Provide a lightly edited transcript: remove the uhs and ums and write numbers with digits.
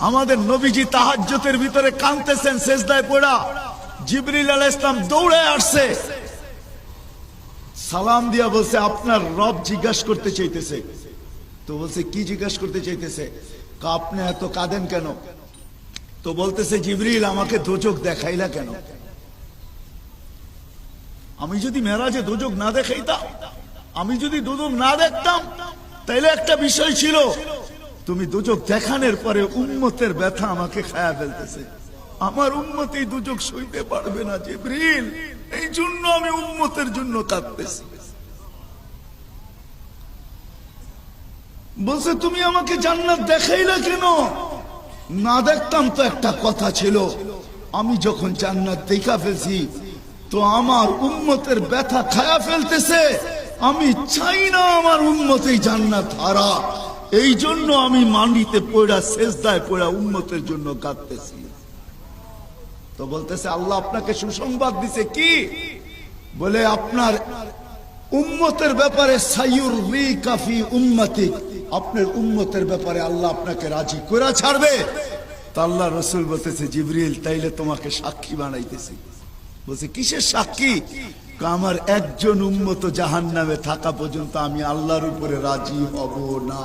আমাদের নবীজি তাহাজ্জুদের ভিতরে কাঁদতেছেন সিজদায় পড়া, জিবরিল আলাইহিস সালাম দৌড়ে আসছে, সালাম দিয়া বলছে আপনার রব জিজ্ঞাসা করতে চাইতেছে। তো বলছে কি জিজ্ঞাসা করতে চাইতেছে? আপনি এত কাঁদেন কেন? তো বলতেছে জিবরিল আমাকে দোজখ দেখাইলা কেন? আমি যদি মেরাজে দোজখ না দেখাইতাম, আমি যদি দোজখ না দেখতাম, তাইলে একটা বিষয় ছিল, তুমি দোজখ দেখানোর পরে উম্মতের ব্যথা আমাকে খায়া ফেলতেছে, আমার উম্মত এই দোজখ সইতে পারবে না জিবরিল, এই জন্য আমি উম্মতের জন্য কাঁদতেছি। বলছে তুমি আমাকে জান্নাত দেখাইলা কেন? না দেখতাম তো একটা কথা ছিল, আমি যখন জান্নাত দেখা ফেলছি তো আমার উম্মতের ব্যথা খায়া ফেলতেছে, আমি চাই না আমার উম্মত এই জান্নাত হারা, এই জন্য আমি মাটিতে পড়া সেজদায় পড়া উম্মতের জন্য কাঁদতেছি। তো বলতেছে আল্লাহ আপনাকে সুসংবাদ দিছে কি? বলে আপনার উম্মতের ব্যাপারে সাইয়ুররিকা ফি উম্মতিক, আপনার উম্মতের ব্যাপারে আল্লাহ আপনাকে রাজি করে ছাড়বে। তা আল্লাহ রাসূল বলতেছে জিবরিল তাইলে তোমাকে সাক্ষী বানাইতেছি। বলছে কিসের সাক্ষী? আমার একজন উম্মত জাহান্নামে থাকা পর্যন্ত আমি আল্লাহর উপরে রাজি হব না।